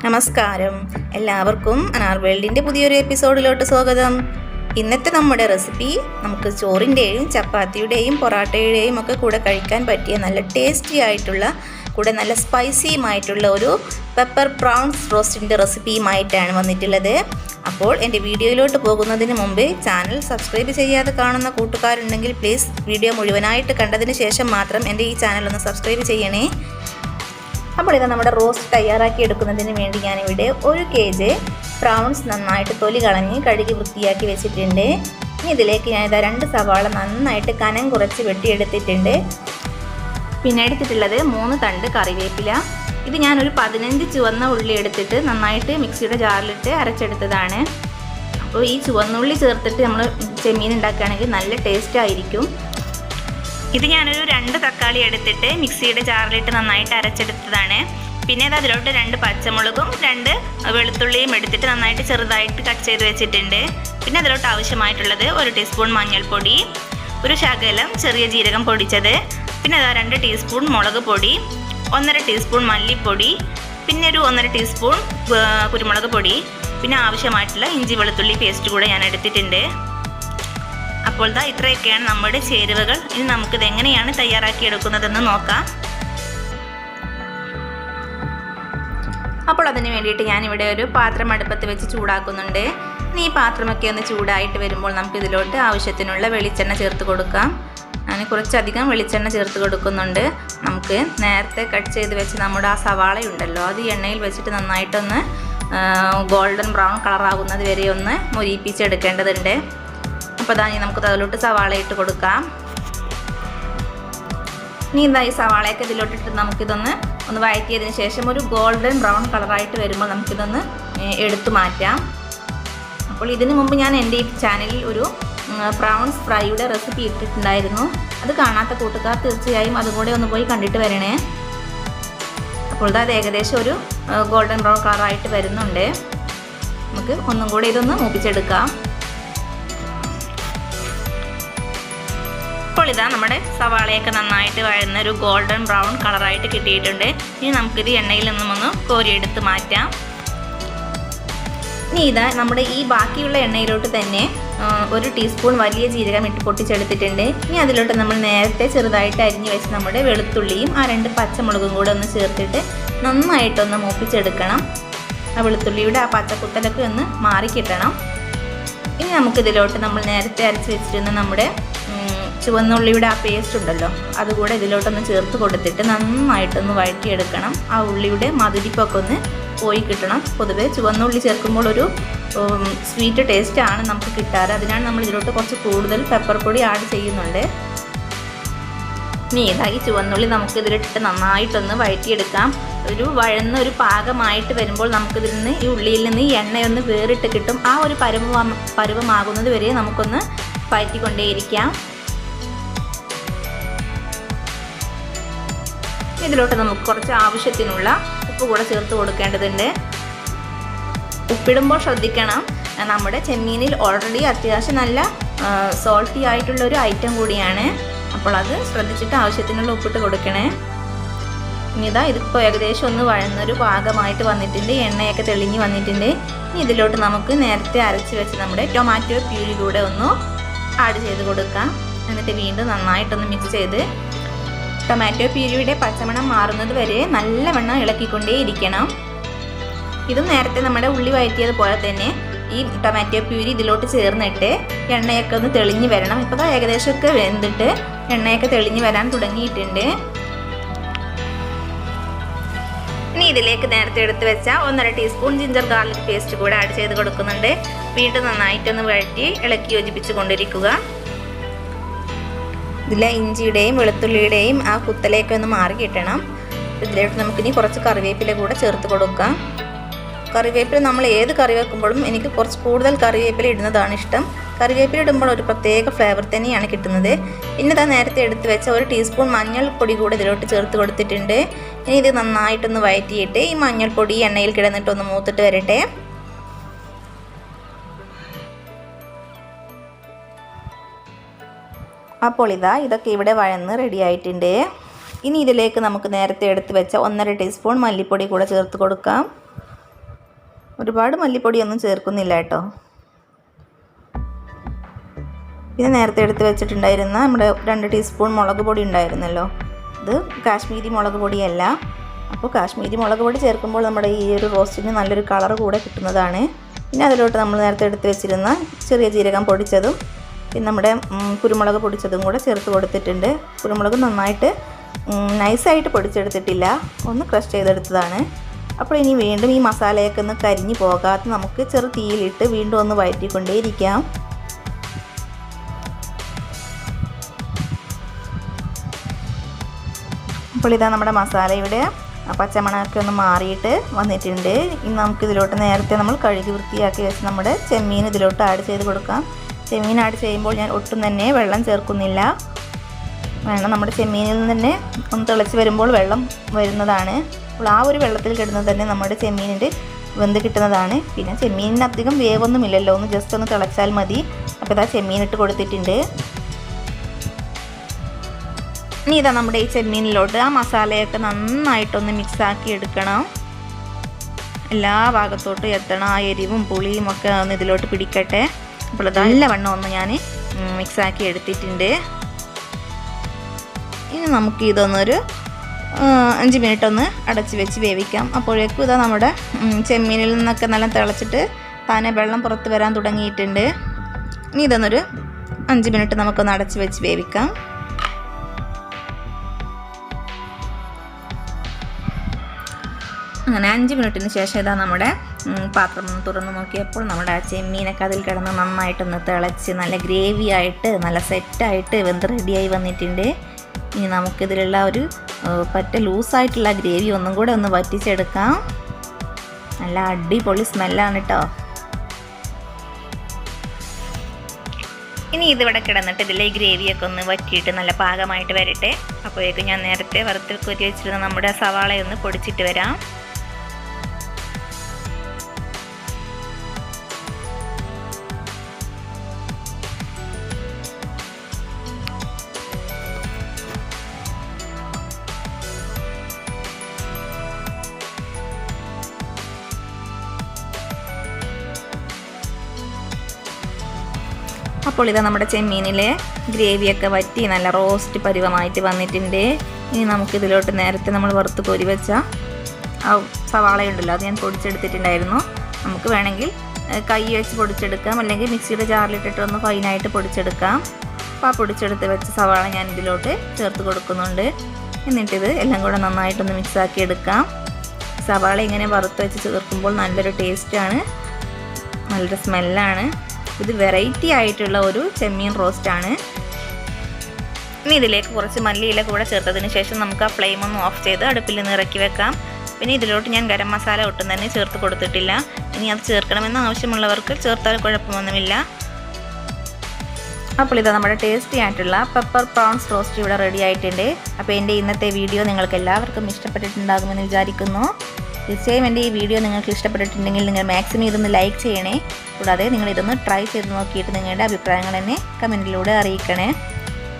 നമസ്കാരം, എല്ലാവർക്കും അനാർ വേൾഡിൻ്റെ പുതിയൊരു എപ്പിസോഡിലോട്ട് സ്വാഗതം. ഇന്നത്തെ നമ്മുടെ റെസിപ്പി നമുക്ക് ചോറിൻ്റെയും ചപ്പാത്തിയുടെയും പൊറാട്ടയുടെയും ഒക്കെ കൂടെ കഴിക്കാൻ പറ്റിയ നല്ല ടേസ്റ്റി ആയിട്ടുള്ള കൂടെ നല്ല സ്പൈസിയുമായിട്ടുള്ള ഒരു പെപ്പർ പ്രോൺസ് റോസ്റ്റിൻ്റെ റെസിപ്പിയുമായിട്ടാണ് വന്നിട്ടുള്ളത്. അപ്പോൾ എൻ്റെ വീഡിയോയിലോട്ട് പോകുന്നതിന് മുമ്പ് ചാനൽ സബ്സ്ക്രൈബ് ചെയ്യാതെ കാണുന്ന കൂട്ടുകാരുണ്ടെങ്കിൽ പ്ലീസ് വീഡിയോ മുഴുവനായിട്ട് കണ്ടതിന് ശേഷം മാത്രം എൻ്റെ ഈ ചാനൽ ഒന്ന് സബ്സ്ക്രൈബ് ചെയ്യണേ. അപ്പോൾ ഇത് നമ്മുടെ റോസ്റ്റ് തയ്യാറാക്കി എടുക്കുന്നതിന് വേണ്ടി ഞാനിവിടെ 1 kg പ്രാവൺസ് നന്നായിട്ട് തൊലി കളഞ്ഞ് കഴുകി വൃത്തിയാക്കി വെച്ചിട്ടുണ്ട്. ഇനി ഇതിലേക്ക് ഞാനിതാ 2 സവാള നന്നായിട്ട് കനം കുറച്ച് വെട്ടിയെടുത്തിട്ടുണ്ട്. പിന്നെ എടുത്തിട്ടുള്ളത് 3 തണ്ട് കറിവേപ്പില. ഇത് ഞാനൊരു 15 ചുവന്ന ഉള്ളി എടുത്തിട്ട് നന്നായിട്ട് മിക്സിയുടെ ജാറിലിട്ട് അരച്ചെടുത്തതാണ്. അപ്പോൾ ഈ ചുവന്നുള്ളി ചേർത്തിട്ട് നമ്മൾ ചെമ്മീൻ ഉണ്ടാക്കുകയാണെങ്കിൽ നല്ല ടേസ്റ്റ് ആയിരിക്കും. ഇത് ഞാനൊരു 2 തക്കാളി എടുത്തിട്ട് മിക്സിയുടെ ജാറിലിട്ട് നന്നായിട്ട് അരച്ചെടുത്തതാണ്. പിന്നെ അത് അതിലോട്ട് 2 പച്ചമുളകും 2 വെളുത്തുള്ളിയും എടുത്തിട്ട് നന്നായിട്ട് ചെറുതായിട്ട് കട്ട് ചെയ്ത് വെച്ചിട്ടുണ്ട്. പിന്നെ അതിലോട്ട് ആവശ്യമായിട്ടുള്ളത് 1 ടീസ്പൂൺ മഞ്ഞൾപ്പൊടി, ഒരു ശകലം ചെറിയ ജീരകം പൊടിച്ചത്, പിന്നെ അതാ 2 ടീസ്പൂൺ മുളക് പൊടി, 1.5 ടീസ്പൂൺ മല്ലിപ്പൊടി, പിന്നെ ഒരു 1.5 ടീസ്പൂൺ കുരുമുളക് പൊടി, പിന്നെ ആവശ്യമായിട്ടുള്ള ഇഞ്ചി വെളുത്തുള്ളി പേസ്റ്റ് കൂടെ ഞാൻ എടുത്തിട്ടുണ്ട്. അപ്പോൾ ഇത്രയൊക്കെയാണ് നമ്മുടെ ചേരുവകൾ. ഇനി നമുക്കിത് എങ്ങനെയാണ് തയ്യാറാക്കിയെടുക്കുന്നതെന്ന് നോക്കാം. അപ്പോൾ അതിന് വേണ്ടിയിട്ട് ഞാനിവിടെ ഒരു പാത്രം അടുപ്പത്ത് വെച്ച് ചൂടാക്കുന്നുണ്ട്. ഇനി ഈ പാത്രമൊക്കെ ഒന്ന് ചൂടായിട്ട് വരുമ്പോൾ നമുക്കിതിലോട്ട് ആവശ്യത്തിനുള്ള വെളിച്ചെണ്ണ ചേർത്ത് കൊടുക്കാം. ഞാൻ കുറച്ചധികം വെളിച്ചെണ്ണ ചേർത്ത് കൊടുക്കുന്നുണ്ട്. നമുക്ക് നേരത്തെ കട്ട് ചെയ്ത് വെച്ച് നമ്മുടെ ആ സവാളയുണ്ടല്ലോ, അത് എണ്ണയിൽ വെച്ചിട്ട് നന്നായിട്ടൊന്ന് ഗോൾഡൻ ബ്രൗൺ കളറാകുന്നത് വരെ ഒന്ന് മൊരിയിപ്പിച്ചെടുക്കേണ്ടതുണ്ട്. അപ്പോൾ നമുക്ക് അതിലോട്ട് സവാള ഇട്ട് കൊടുക്കാം. ഇനി ഈ സവാളയൊക്കെ ഇതിലോട്ടിട്ട് നമുക്കിതൊന്ന് വഴറ്റിയതിന് ശേഷം ഒരു ഗോൾഡൻ ബ്രൗൺ കളറായിട്ട് വരുമ്പോൾ നമുക്കിതൊന്ന് എടുത്തു മാറ്റാം. അപ്പോൾ ഇതിനു മുമ്പ് ഞാൻ എൻ്റെ ഈ ചാനലിൽ ഒരു പ്രാവൺസ് ഫ്രൈയുടെ റെസിപ്പി ഇട്ടിട്ടുണ്ടായിരുന്നു. അത് കാണാത്ത കൂട്ടുകാർ തീർച്ചയായും അതും കൂടെ ഒന്ന് പോയി കണ്ടിട്ട് വരണേ. അപ്പോൾ അത് ഏകദേശം ഒരു ഗോൾഡൻ ബ്രൗൺ കളറായിട്ട് വരുന്നുണ്ട്. നമുക്ക് ഒന്നും കൂടെ ഇതൊന്ന് മൂപ്പിച്ചെടുക്കാം. അപ്പോൾ ഇതാ നമ്മുടെ സവാളയൊക്കെ നന്നായിട്ട് വഴന്ന ഒരു ഗോൾഡൻ ബ്രൗൺ കളറായിട്ട് കിട്ടിയിട്ടുണ്ട്. ഇനി നമുക്കിത് എണ്ണയിൽ നിന്നും ഒന്ന് കോരിയെടുത്ത് മാറ്റാം. ഇനി ഇതാ നമ്മുടെ ഈ ബാക്കിയുള്ള എണ്ണയിലോട്ട് തന്നെ 1 ടീസ്പൂൺ വലിയ ജീരകം ഇട്ട് പൊട്ടിച്ചെടുത്തിട്ടുണ്ട്. ഇനി അതിലോട്ട് നമ്മൾ നേരത്തെ ചെറുതായിട്ട് അരിഞ്ഞു വെച്ച് നമ്മുടെ വെളുത്തുള്ളിയും ആ 2 പച്ചമുളകും കൂടെ ഒന്ന് ചേർത്തിട്ട് നന്നായിട്ടൊന്ന് മൂപ്പിച്ചെടുക്കണം. ആ വെളുത്തുള്ളിയുടെ ആ പച്ചക്കുത്തലൊക്കെ ഒന്ന് മാറിക്കിട്ടണം. ഇനി നമുക്കിതിലോട്ട് നമ്മൾ നേരത്തെ അരച്ച് വെച്ചിരുന്ന നമ്മുടെ ചുവന്നുള്ളിയുടെ ആ പേസ്റ്റ് ഉണ്ടല്ലോ, അതുകൂടെ ഇതിലോട്ടൊന്ന് ചേർത്ത് കൊടുത്തിട്ട് നന്നായിട്ടൊന്ന് വഴറ്റിയെടുക്കണം. ആ ഉള്ളിയുടെ മധുരിപ്പൊക്കെ ഒന്ന് പോയി കിട്ടണം. പൊതുവെ ചുവന്നുള്ളി ചേർക്കുമ്പോൾ ഒരു സ്വീറ്റ് ടേസ്റ്റാണ് നമുക്ക് കിട്ടാറ്. അതിനാണ് നമ്മൾ ഇതിലോട്ട് കുറച്ച് കൂടുതൽ പെപ്പർ പൊടി ആഡ് ചെയ്യുന്നുണ്ട്. ഇനി ഈ ചുവന്നുള്ളി നമുക്ക് ഇതിലിട്ടിട്ട് നന്നായിട്ടൊന്ന് വഴറ്റിയെടുക്കാം. ഒരു വഴന്ന ഒരു പാകമായിട്ട് വരുമ്പോൾ നമുക്കിതിൽ നിന്ന് ഈ ഉള്ളിയിൽ നിന്ന് ഈ എണ്ണയൊന്ന് വേറിട്ട് കിട്ടും. ആ ഒരു പരുവമാകുന്നത് വരെ നമുക്കൊന്ന് വഴറ്റിക്കൊണ്ടേയിരിക്കാം. ഇതിലോട്ട് നമുക്ക് കുറച്ച് ആവശ്യത്തിനുള്ള ഉപ്പ് കൂടെ ചേർത്ത് കൊടുക്കേണ്ടതുണ്ട്. ഉപ്പിടുമ്പോൾ ശ്രദ്ധിക്കണം, നമ്മുടെ ചെമ്മീനിൽ ഓൾറെഡി അത്യാവശ്യം നല്ല സോൾട്ടി ആയിട്ടുള്ളൊരു ഐറ്റം കൂടിയാണ്. അപ്പോൾ അത് ശ്രദ്ധിച്ചിട്ട് ആവശ്യത്തിനുള്ള ഉപ്പിട്ട് കൊടുക്കണേ. ഇനി ഇതിപ്പോൾ ഏകദേശം ഒന്ന് വഴന്നൊരു പാകമായിട്ട് വന്നിട്ടുണ്ട്. എണ്ണയൊക്കെ തെളിഞ്ഞ് വന്നിട്ടുണ്ട്. ഇനി ഇതിലോട്ട് നമുക്ക് നേരത്തെ അരച്ച് വെച്ച് നമ്മുടെ ടൊമാറ്റോ പ്യൂരി കൂടെ ഒന്ന് ആഡ് ചെയ്ത് കൊടുക്കാം. എന്നിട്ട് വീണ്ടും നന്നായിട്ടൊന്ന് മിക്സ് ചെയ്ത് ടൊമാറ്റോ പ്യൂരിയുടെ പച്ചമണം മാറുന്നത് വരെ നല്ലവണ്ണം ഇളക്കിക്കൊണ്ടേയിരിക്കണം. ഇതും നേരത്തെ നമ്മുടെ ഉള്ളി വഴറ്റിയത് പോലെ തന്നെ ഈ ടൊമാറ്റോ പ്യൂരി ഇതിലോട്ട് ചേർന്നിട്ട് എണ്ണയൊക്കെ ഒന്ന് തെളിഞ്ഞ് വരണം. ഇപ്പോൾ ഏകദേശമൊക്കെ വെന്തിട്ട് എണ്ണയൊക്കെ തെളിഞ്ഞ് വരാൻ തുടങ്ങിയിട്ടുണ്ട്. ഇനി ഇതിലേക്ക് നേരത്തെ എടുത്ത് വെച്ച 1.5 ടീസ്പൂൺ ജിഞ്ചർ ഗാർലിക് പേസ്റ്റ് കൂടെ ആഡ് ചെയ്ത് കൊടുക്കുന്നുണ്ട്. വീണ്ടും നന്നായിട്ടൊന്ന് വഴറ്റി ഇളക്കി യോജിപ്പിച്ച് കൊണ്ടിരിക്കുക. ഇതിലെ ഇഞ്ചിയുടെയും വെളുത്തുള്ളിയുടെയും ആ കുത്തലയൊക്കെ ഒന്ന് മാറി കിട്ടണം. ഇതിലോട്ട് നമുക്കിനി കുറച്ച് കറിവേപ്പില കൂടെ ചേർത്ത് കൊടുക്കാം. കറിവേപ്പില നമ്മൾ ഏത് കറി വെക്കുമ്പോഴും എനിക്ക് കുറച്ച് കൂടുതൽ കറിവേപ്പില ഇടുന്നതാണ് ഇഷ്ടം. കറിവേപ്പില ഇടുമ്പോൾ ഒരു പ്രത്യേക ഫ്ലേവർ തന്നെയാണ് കിട്ടുന്നത്. പിന്നെ നേരത്തെ എടുത്ത് വെച്ച 1 ടീസ്പൂൺ മഞ്ഞൾപ്പൊടി കൂടെ ഇതിലോട്ട് ചേർത്ത് കൊടുത്തിട്ടുണ്ട്. ഇനി ഇത് നന്നായിട്ടൊന്ന് വഴറ്റിയിട്ട് ഈ മഞ്ഞൾപ്പൊടി എണ്ണയിൽ കിടന്നിട്ടൊന്ന് മൂത്തിട്ട് വരട്ടെ. അപ്പോൾ ഇതൊക്കെ ഇവിടെ വഴന്ന് റെഡി ആയിട്ടുണ്ട്. ഇനി ഇതിലേക്ക് നമുക്ക് നേരത്തെ എടുത്ത് വെച്ച 1.5 ടീസ്പൂൺ മല്ലിപ്പൊടി കൂടെ ചേർത്ത് കൊടുക്കാം. ഒരുപാട് മല്ലിപ്പൊടിയൊന്നും ചേർക്കുന്നില്ല കേട്ടോ. പിന്നെ നേരത്തെ എടുത്ത് വെച്ചിട്ടുണ്ടായിരുന്ന നമ്മുടെ 2 ടീസ്പൂൺ മുളക് പൊടി ഉണ്ടായിരുന്നല്ലോ, ഇത് കാശ്മീരി മുളക് പൊടിയല്ല. അപ്പോൾ കാശ്മീരി മുളക് പൊടി ചേർക്കുമ്പോൾ നമ്മുടെ ഈ ഒരു റോസ്റ്റിന് നല്ലൊരു കളർ കൂടെ കിട്ടുന്നതാണ്. പിന്നെ അതിലോട്ട് നമ്മൾ നേരത്തെ എടുത്ത് വെച്ചിരുന്ന ചെറിയ ജീരകം പൊടിച്ചതും പിന്നെ നമ്മുടെ കുരുമുളക് പൊടിച്ചതും കൂടെ ചേർത്ത് കൊടുത്തിട്ടുണ്ട്. കുരുമുളക് നന്നായിട്ട് നൈസായിട്ട് പൊടിച്ചെടുത്തിട്ടില്ല, ഒന്ന് ക്രഷ് ചെയ്തെടുത്തതാണ്. അപ്പോൾ ഇനി വീണ്ടും ഈ മസാലയൊക്കെ ഒന്ന് കരിഞ്ഞു പോകാതെ നമുക്ക് ചെറു തീയിലിട്ട് വീണ്ടും ഒന്ന് വഴറ്റിക്കൊണ്ടേയിരിക്കാം. അപ്പോൾ ഇതാ നമ്മുടെ മസാലയുടെ പച്ചമണമൊക്കെ ഒന്ന് മാറിയിട്ട് വന്നിട്ടുണ്ട്. ഇനി നമുക്കിതിലോട്ട് നേരത്തെ നമ്മൾ കഴുകി വൃത്തിയാക്കി വെച്ച് നമ്മുടെ ചെമ്മീൻ ഇതിലോട്ട് ആഡ് ചെയ്ത് കൊടുക്കാം. ചെമ്മീൻ ആഡ് ചെയ്യുമ്പോൾ ഞാൻ ഒട്ടും തന്നെ വെള്ളം ചേർക്കുന്നില്ല. വെള്ളം നമ്മുടെ ചെമ്മീനിൽ നിന്ന് തന്നെ ഒന്ന് തിളച്ച് വരുമ്പോൾ വെള്ളം വരുന്നതാണ്. അപ്പോൾ ആ ഒരു വെള്ളത്തിൽ കിടന്ന് തന്നെ നമ്മുടെ ചെമ്മീനിൻ്റെ വെന്ത് കിട്ടുന്നതാണ്. പിന്നെ ചെമ്മീനിന് അധികം വേവൊന്നുമില്ലല്ലോ, ഒന്ന് ജസ്റ്റ് ഒന്ന് തിളച്ചാൽ മതി. അപ്പോൾ ഇതാ ചെമ്മീൻ ഇട്ട് കൊടുത്തിട്ടുണ്ട്. ഇനി ഇതാ നമ്മുടെ ഈ ചെമ്മീനിലോട്ട് ആ മസാലയൊക്കെ നന്നായിട്ടൊന്ന് മിക്സാക്കി എടുക്കണം. എല്ലാ ഭാഗത്തോട്ടും എത്തണം, ആ എരിവും പുളിയും ഒക്കെ ഒന്ന് ഇതിലോട്ട് പിടിക്കട്ടെ. അപ്പോൾ നല്ലവണ്ണം ഒന്ന് ഞാൻ മിക്സാക്കി എടുത്തിട്ടുണ്ട്. ഇനി നമുക്ക് ഇതൊന്നൊരു 5 മിനിറ്റ് ഒന്ന് അടച്ച് വെച്ച് വേവിക്കാം. അപ്പോഴേക്കും ഇതാ നമ്മുടെ ചെമ്മീനിൽ നിന്നൊക്കെ നല്ല തിളച്ചിട്ട് താനെ വെള്ളം പുറത്ത് വരാൻ തുടങ്ങിയിട്ടുണ്ട്. ഇനി ഇതൊന്നൊരു 5 മിനിറ്റ് നമുക്കൊന്ന് അടച്ച് വെച്ച് വേവിക്കാം. അങ്ങനെ 5 മിനിറ്റിന് ശേഷം ഇതാ നമ്മുടെ പാത്രം ഒന്ന് തുറന്ന് നോക്കിയപ്പോൾ നമ്മുടെ ആ ചെമ്മീനൊക്കെ അതിൽ കിടന്ന് നന്നായിട്ടൊന്ന് തിളച്ച് നല്ല ഗ്രേവി ആയിട്ട് നല്ല സെറ്റായിട്ട് വെന്ത് റെഡിയായി വന്നിട്ടുണ്ട്. ഇനി നമുക്കിതിലുള്ള ഒരു പറ്റ ലൂസായിട്ടുള്ള ഗ്രേവി ഒന്നും കൂടെ ഒന്ന് വറ്റിച്ചെടുക്കാം. നല്ല അടിപൊളി സ്മെല്ലാണ് കേട്ടോ. ഇനി ഇതിവിടെ കിടന്നിട്ട് ഇതിലെ ഗ്രേവിയൊക്കെ ഒന്ന് വറ്റിയിട്ട് നല്ല പാകമായിട്ട് വരട്ടെ. അപ്പോഴേക്കും ഞാൻ നേരത്തെ വറുത്തിൽ കൊരി വെച്ചിരുന്ന നമ്മുടെ സവാളയൊന്ന് പൊടിച്ചിട്ട് വരാം. അപ്പോൾ ഇതാ നമ്മുടെ ചെമ്മീനിലെ ഗ്രേവിയൊക്കെ വറ്റി നല്ല റോസ്റ്റ് പരുവമായിട്ട് വന്നിട്ടുണ്ട്. ഇനി നമുക്കിതിലോട്ട് നേരത്തെ നമ്മൾ വറുത്ത് കോരി വെച്ച ആ സവാളയുണ്ടല്ലോ, അത് ഞാൻ പൊടിച്ചെടുത്തിട്ടുണ്ടായിരുന്നു. നമുക്ക് വേണമെങ്കിൽ കൈ വെച്ച് പൊടിച്ചെടുക്കാം, അല്ലെങ്കിൽ മിക്സിയുടെ ജാറിലിട്ടിട്ട് ഒന്ന് ഫൈനായിട്ട് പൊടിച്ചെടുക്കാം. അപ്പോൾ ആ പൊടിച്ചെടുത്ത് വെച്ച സവാള ഞാൻ ഇതിലോട്ട് ചേർത്ത് കൊടുക്കുന്നുണ്ട്. എന്നിട്ടിത് എല്ലാം കൂടെ നന്നായിട്ടൊന്ന് മിക്സാക്കി എടുക്കാം. സവാള ഇങ്ങനെ വറുത്ത് വെച്ച് ചേർക്കുമ്പോൾ നല്ലൊരു ടേസ്റ്റാണ്, നല്ലൊരു സ്മെല്ലാണ്. ഇത് വെറൈറ്റി ആയിട്ടുള്ള ഒരു ചെമ്മീൻ റോസ്റ്റാണ്. ഇനി ഇതിലേക്ക് കുറച്ച് മല്ലിയില കൂടെ ചേർത്തതിന് ശേഷം നമുക്ക് ആ ഫ്ലെയിം ഒന്ന് ഓഫ് ചെയ്ത് അടുപ്പിൽ നിന്ന് ഇറക്കി വെക്കാം. പിന്നെ ഇതിലോട്ട് ഞാൻ ഗരം മസാല ഒട്ടും തന്നെ ചേർത്ത് കൊടുത്തിട്ടില്ല. ഇനി അത് ചേർക്കണമെന്ന് ആവശ്യമുള്ളവർക്ക് ചേർത്താൽ കുഴപ്പമൊന്നുമില്ല. അപ്പോൾ ഇതാ നമ്മുടെ ടേസ്റ്റി ആയിട്ടുള്ള പെപ്പർ പ്രോൺസ് റോസ്റ്റ് ഇവിടെ റെഡി ആയിട്ടുണ്ട്. അപ്പോൾ എൻ്റെ ഇന്നത്തെ വീഡിയോ നിങ്ങൾക്ക് എല്ലാവർക്കും ഇഷ്ടപ്പെട്ടിട്ടുണ്ടാകുമെന്ന് വിചാരിക്കുന്നു. തീർച്ചയായും എൻ്റെ ഈ വീഡിയോ നിങ്ങൾക്ക് ഇഷ്ടപ്പെട്ടിട്ടുണ്ടെങ്കിൽ നിങ്ങൾ മാക്സിമം ഇതൊന്ന് ലൈക്ക് ചെയ്യണേ. കൂടാതെ നിങ്ങളിതൊന്ന് ട്രൈ ചെയ്ത് നോക്കിയിട്ട് നിങ്ങളുടെ അഭിപ്രായങ്ങൾ എന്നെ കമൻറ്റിലൂടെ അറിയിക്കണേ.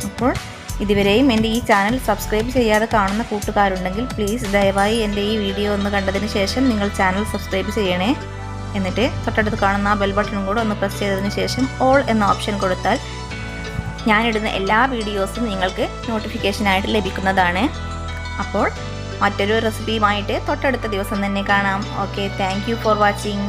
അപ്പോൾ ഇതുവരെയും എൻ്റെ ഈ ചാനൽ സബ്സ്ക്രൈബ് ചെയ്യാതെ കാണുന്ന കൂട്ടുകാരുണ്ടെങ്കിൽ പ്ലീസ് ദയവായി എൻ്റെ ഈ വീഡിയോ ഒന്ന് കണ്ടതിന് ശേഷം നിങ്ങൾ ചാനൽ സബ്സ്ക്രൈബ് ചെയ്യണേ. എന്നിട്ട് തൊട്ടടുത്ത് കാണുന്ന ആ ബെൽ ബട്ടണും കൂടെ ഒന്ന് പ്രസ് ചെയ്തതിന് ശേഷം ഓൾ എന്ന ഓപ്ഷൻ കൊടുത്താൽ ഞാനിടുന്ന എല്ലാ വീഡിയോസും നിങ്ങൾക്ക് നോട്ടിഫിക്കേഷനായിട്ട് ലഭിക്കുന്നതാണ്. അപ്പോൾ മറ്റൊരു റെസിപ്പിയുമായിട്ട് തൊട്ടടുത്ത ദിവസം തന്നെ കാണാം. Okay, thank you for watching.